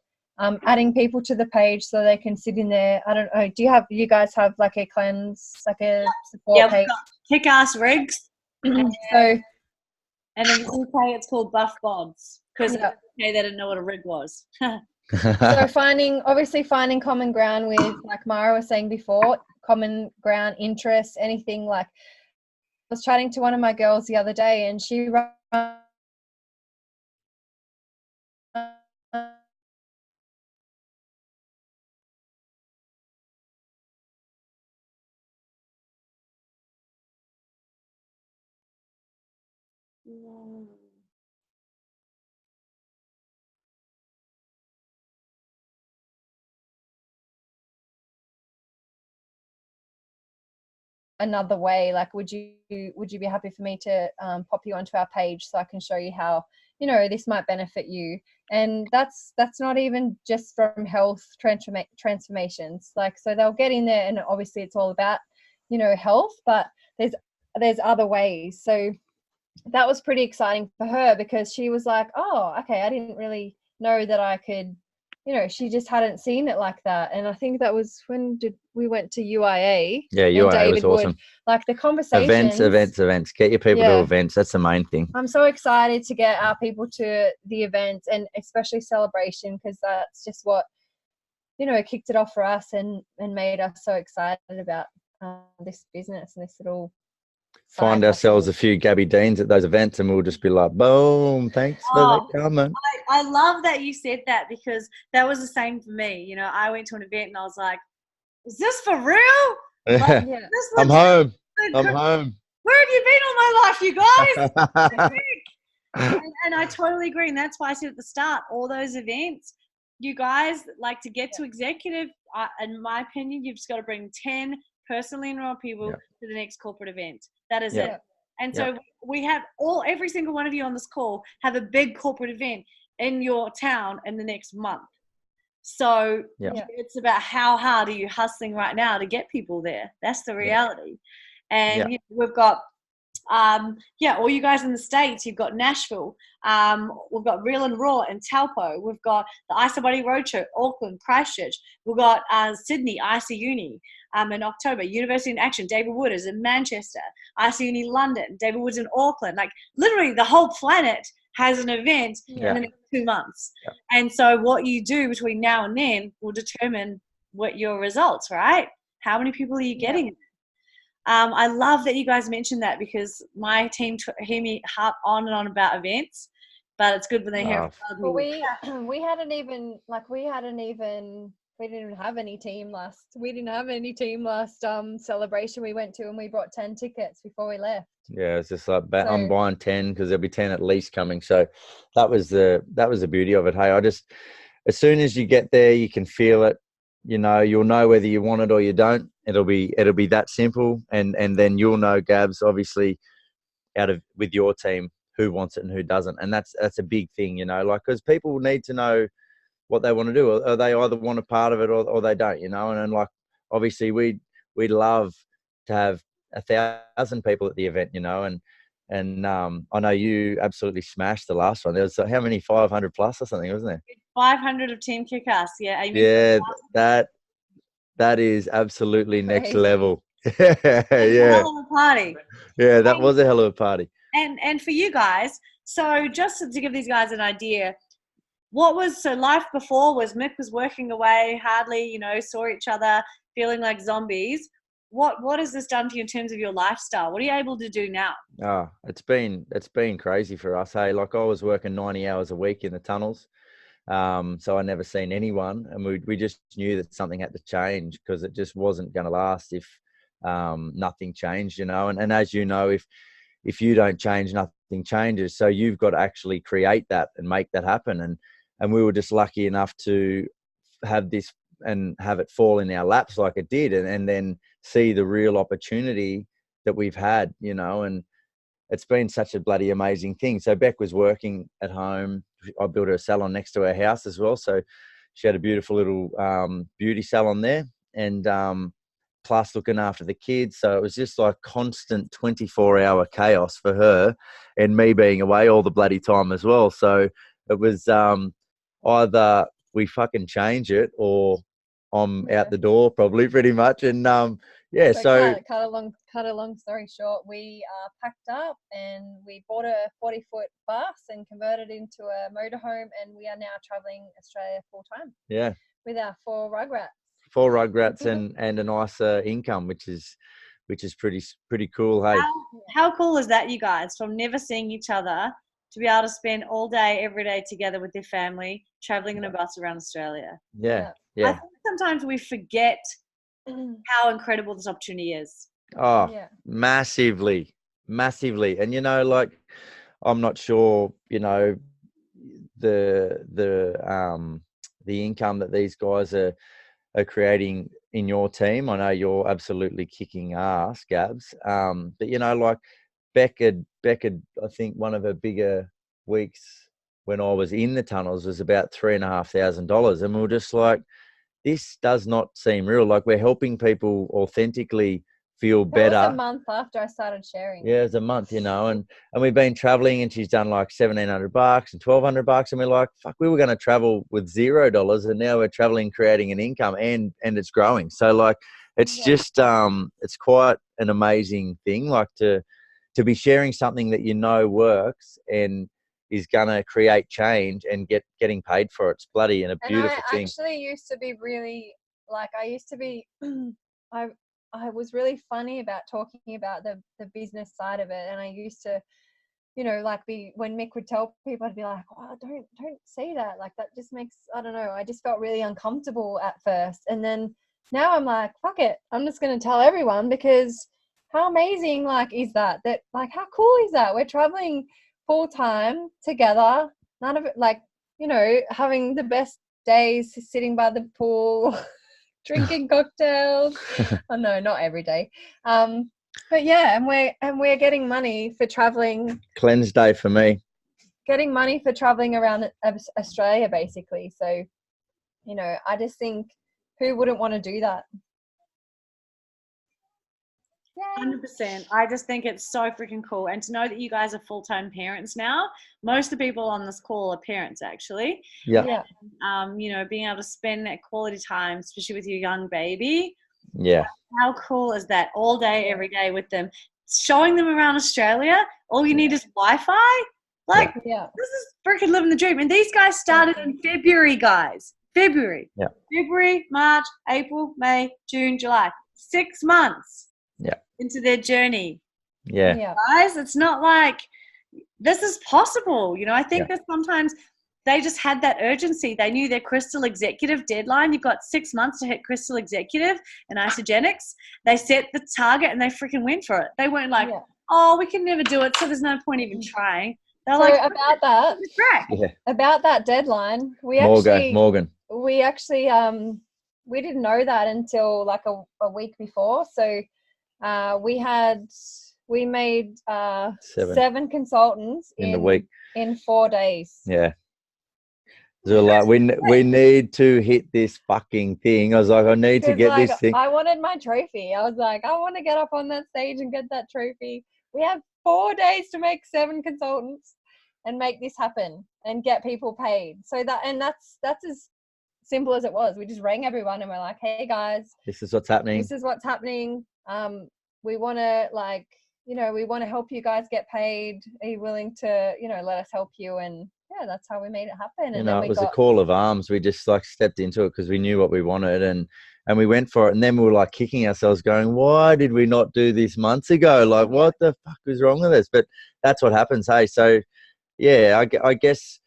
adding people to the page so they can sit in there. I don't know. Do you guys have like a cleanse, like a support page? Kick-ass rigs. So, and in the UK it's called buff bods, because they didn't know what a rig was. So finding common ground with, like Mara was saying before, common ground, interests, anything. Like, I was chatting to one of my girls the other day and she Mm. Another way, like would you be happy for me to pop you onto our page so I can show you how, you know, this might benefit you? And that's not even just from health transformations, like, so they'll get in there and obviously it's all about, you know, health, but there's other ways. So that was pretty exciting for her because she was like, oh, okay, I didn't really know that I could, you know, she just hadn't seen it like that. And I think that was when we went to UIA. Yeah, and UIA David was awesome. Wood, like the conversations. Events. Get your people to events. That's the main thing. I'm so excited to get our people to the events, and especially celebration, because that's just what, you know, kicked it off for us and made us so excited about this business and this little find ourselves a few Gabby Deans at those events and we'll just be like, boom, thanks for that comment. I love that you said that because that was the same for me. You know, I went to an event and I was like, is this for real? Like, yeah. I'm home. I'm home. Where have you been all my life, you guys? and I totally agree. And that's why I said at the start, all those events, you guys, like, to get to executive, in my opinion, you've just got to bring 10 personally enrolled people to the next corporate event. That is it. And so we have every single one of you on this call have a big corporate event in your town in the next month. So it's about how hard are you hustling right now to get people there. That's the reality. And you know, we've got all you guys in the States, you've got Nashville, we've got Real and Raw and Taupo, we've got the ISA Body Roadshow, Auckland, Christchurch, we've got Sydney, ISA Uni in October, University in Action, David Wood is in Manchester, ISA Uni London, David Wood's in Auckland, like literally the whole planet has an event in the next 2 months. And so what you do between now and then will determine what your results, right? How many people are you getting? I love that you guys mentioned that because my team hear me harp on and on about events, but it's good when they hear. Well, we didn't even have any team last. We didn't have any team last celebration we went to, and we brought 10 tickets before we left. Yeah, it's just like I'm buying 10 because there'll be 10 at least coming. So that was the beauty of it. Hey, as soon as you get there, you can feel it. You know, you'll know whether you want it or you don't. It'll be that simple, and then you'll know, Gabs, obviously, with your team, who wants it and who doesn't, and that's a big thing, you know, like, because people need to know what they want to do, or they either want a part of it or they don't, you know, and like obviously we'd love to have 1,000 people at the event, you know, and I know you absolutely smashed the last one. There was how many, 500 plus or something, wasn't there? 500 of Team Kick-Ass, that is absolutely next Crazy. Level. A hell of a party. Yeah, that was a hell of a party. And for you guys, so just to give these guys an idea, life before was Mick was working away, hardly, you know, saw each other, feeling like zombies. What has this done for you in terms of your lifestyle? What are you able to do now? Oh, it's been crazy for us. Hey, like I was working 90 hours a week in the tunnels. So I never seen anyone, and we just knew that something had to change because it just wasn't going to last if nothing changed, you know. And as you know, if you don't change, nothing changes. So you've got to actually create that and make that happen. And we were just lucky enough to have this and have it fall in our laps like it did, and then see the real opportunity that we've had, you know. And it's been such a bloody amazing thing. So Beck was working at home. I built her a salon next to her house as well. So she had a beautiful little beauty salon there, and plus looking after the kids. So it was just like constant 24-hour chaos for her, and me being away all the bloody time as well. So it was either we fucking change it or I'm out the door probably, pretty much. And so cut a long story short, we packed up and we bought a 40-foot bus and converted into a motorhome, and we are now traveling Australia full time. Yeah, with our 4 rugrats and a nice income, which is pretty cool. Hey, how cool is that, you guys? From never seeing each other to be able to spend all day, every day together with their family, traveling in a bus around Australia. Yeah. I think sometimes we forget how incredible this opportunity is. Massively. And, you know, like, I'm not sure, you know, the income that these guys are creating in your team. I know you're absolutely kicking ass, Gabs. But you know, like Becca, I think one of her bigger weeks when I was in the tunnels was about $3,500, and we were just like, this does not seem real. Like, we're helping people authentically feel better. That was a month after I started sharing. Yeah, it was a month, you know, and we've been traveling, and she's done like $1,700 and $1,200, and we're like, fuck, we were going to travel with $0, and now we're traveling, creating an income, and it's growing. So like, it's just it's quite an amazing thing, like to be sharing something that you know works and is going to create change and getting paid for it. It's bloody and a beautiful thing. I actually used to be really, like, I used to be, I was really funny about talking about the business side of it. And I used to, you know, like when Mick would tell people, I'd be like, oh, don't say that. Like, that just makes, I don't know. I just felt really uncomfortable at first. And then now I'm like, fuck it. I'm just going to tell everyone, because how amazing, like, is that, like, how cool is that? We're traveling full time together. None of it, like, you know, having the best days sitting by the pool, drinking cocktails. Oh no, not every day. But yeah, and we're getting money for traveling. Cleanse day for me. Getting money for traveling around Australia, basically. So, you know, I just think, who wouldn't want to do that? 100%. I just think it's so freaking cool. And to know that you guys are full-time parents now, most of the people on this call are parents, actually. Yeah. You know, being able to spend that quality time, especially with your young baby. Yeah. How cool is that? All day, every day with them. Showing them around Australia, all you need is Wi-Fi. Like, this is freaking living the dream. And these guys started in February, guys. February. Yeah. February, March, April, May, June, July. 6 months. Yeah. Into their journey. Yeah. Guys, it's not like this is possible. You know, I think that sometimes they just had that urgency. They knew their Crystal Executive deadline. You've got 6 months to hit Crystal Executive and Isogenics. They set the target and they freaking went for it. They weren't like, oh, we can never do it, so there's no point even trying. They're like, about that deadline, Morgan. We actually we didn't know that until like a week before. So we made 7 consultants in the week in 4 days. Yeah. So like, we need to hit this fucking thing. I was like, I need to get this thing. I wanted my trophy. I was like, I want to get up on that stage and get that trophy. We have 4 days to make 7 consultants and make this happen and get people paid. So that's as simple as it was. We just rang everyone and we're like, hey guys, this is what's happening. We want to, like, you know, we want to help you guys get paid. Are you willing to, you know, let us help you? And yeah, that's how we made it happen. And it was a call of arms. We just like stepped into it because we knew what we wanted, and we went for it. And then we were like kicking ourselves going, why did we not do this months ago? Like, what the fuck was wrong with us? But that's what happens. Hey, so yeah, I guess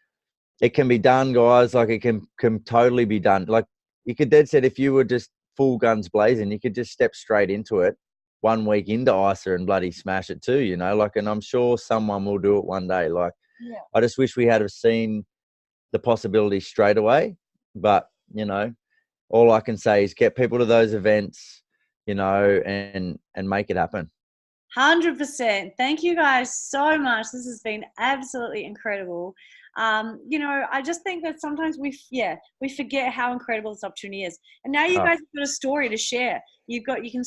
it can be done, guys. Like, it can totally be done. Like, you could dead set, if you were just full guns blazing, you could just step straight into it 1 week into ISA and bloody smash it too, you know, like, and I'm sure someone will do it one day. Like, I just wish we had have seen the possibility straight away, but you know, all I can say is get people to those events, you know, and make it happen. 100%. Thank you guys so much. This has been absolutely incredible. You know, I just think that sometimes we forget how incredible this opportunity is. And now you guys have got a story to share. You can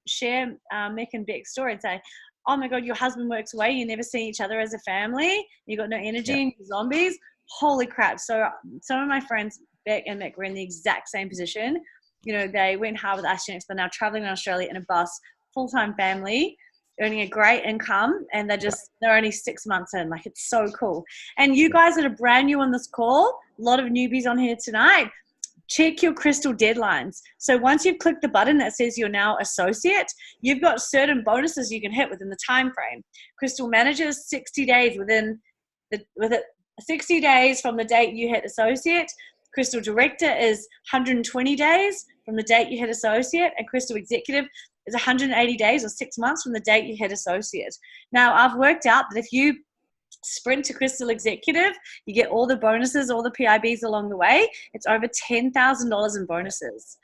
share Mick and Bec's story and say, oh my God, your husband works away. You never see each other as a family. You got no energy and you're zombies. Holy crap. So some of my friends, Bec and Mick, were in the exact same position. You know, they went hard with Isogenics. They're now traveling in Australia in a bus, full-time family, earning a great income, and they're only 6 months in. Like, it's so cool. And you guys that are brand new on this call, a lot of newbies on here tonight, check your Crystal deadlines. So once you've clicked the button that says you're now associate, you've got certain bonuses you can hit within the time frame. Crystal Manager's 60 days within 60 days from the date you hit associate. Crystal Director is 120 days from the date you hit associate, and Crystal Executive is 180 days or 6 months from the date you hit associate. Now, I've worked out that if you sprint to Crystal Executive. You get all the bonuses, all the PIBs along the way. It's over $10,000 in bonuses.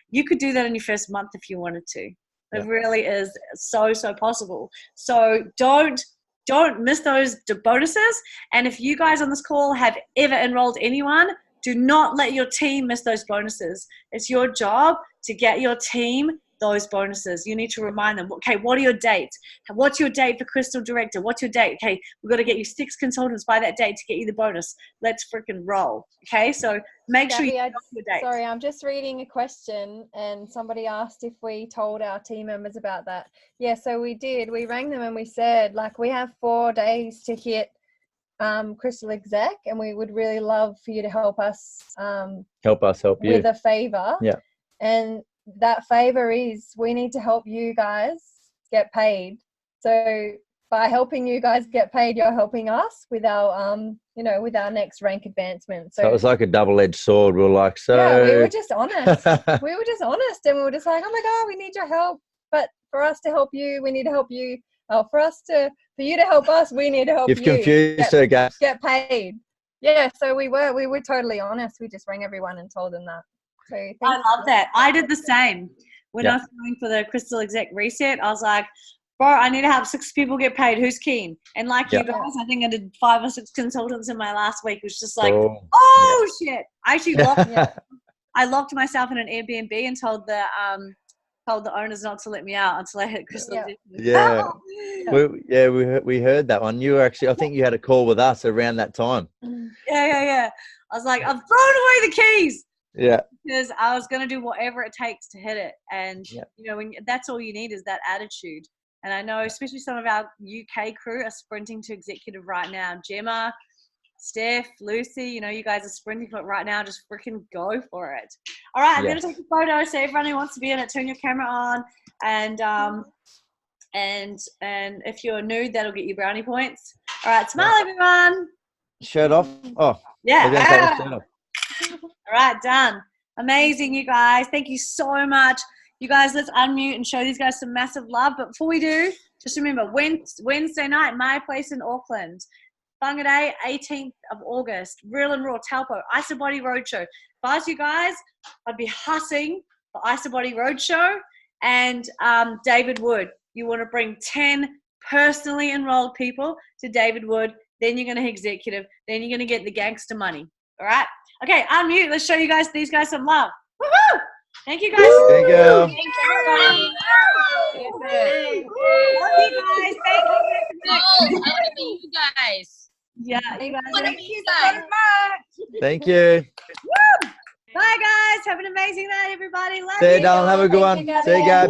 You could do that in your first month if you wanted to. It really is so possible. So don't miss those bonuses. And if you guys on this call have ever enrolled anyone, do not let your team miss those bonuses. It's your job to get your team those bonuses. You need to remind them, okay, what are your dates? What's your date for Crystal Director? What's your date? Okay, we've got to get you 6 consultants by that date to get you the bonus. Let's freaking roll. Okay, so make sure you know your dates. Sorry, I'm just reading a question, and somebody asked if we told our team members about that. Yeah, so we did. We rang them and we said, like, we have 4 days to hit Crystal Exec, and we would really love for you to help us help you with a favor. Yeah. And that favor is we need to help you guys get paid. So by helping you guys get paid, you're helping us with our with our next rank advancement. So it was like a double-edged sword. We were like, yeah, we were just honest. And we were just like, oh my God, we need your help. But for us to help you, we need to help you. For you to help us, we need to help you. You've confused her, guys. Get paid. Yeah, so we were totally honest. We just rang everyone and told them that. So I love that. I did the same. When I was going for the Crystal Exec reset, I was like, bro, I need to help 6 people get paid. Who's keen? And like you guys, I think I did 5 or 6 consultants in my last week. It was just like, shit. I actually I locked myself in an Airbnb and told the owners not to let me out until I hit Crystal Exec. We heard that one. You were actually, I think you had a call with us around that time. Yeah. I was like, I've thrown away the keys. Yeah. Because I was going to do whatever it takes to hit it. And, when that's all you need is that attitude. And I know especially some of our UK crew are sprinting to executive right now. Gemma, Steph, Lucy, you guys are sprinting for it right now. Just freaking go for it. All right, I'm going to take a photo. So everyone who wants to be in it, turn your camera on. And if you're nude, that'll get you brownie points. All right, smile, everyone. Shirt off. Oh, yeah. All right, done. Amazing, you guys. Thank you so much. You guys, let's unmute and show these guys some massive love. But before we do, just remember, Wednesday night, my place in Auckland. Whangarei, 18th of August. Real and Raw, Taupo, Isabody Roadshow. If I was you guys, I'd be hussing for Isabody Roadshow. And David Wood. You want to bring 10 personally enrolled people to David Wood. Then you're going to hit executive. Then you're going to get the gangster money. All right? Okay, unmute. Let's show these guys some love. Woohoo! Thank you guys. Thank you. Thanks, everybody. Love you guys. Thank you. I want to meet you guys. Yeah, you guys. Thank you so much. Thank you. Bye, guys. Have an amazing night, everybody. Love See you, you. darling. Have a good one. See you, Gab.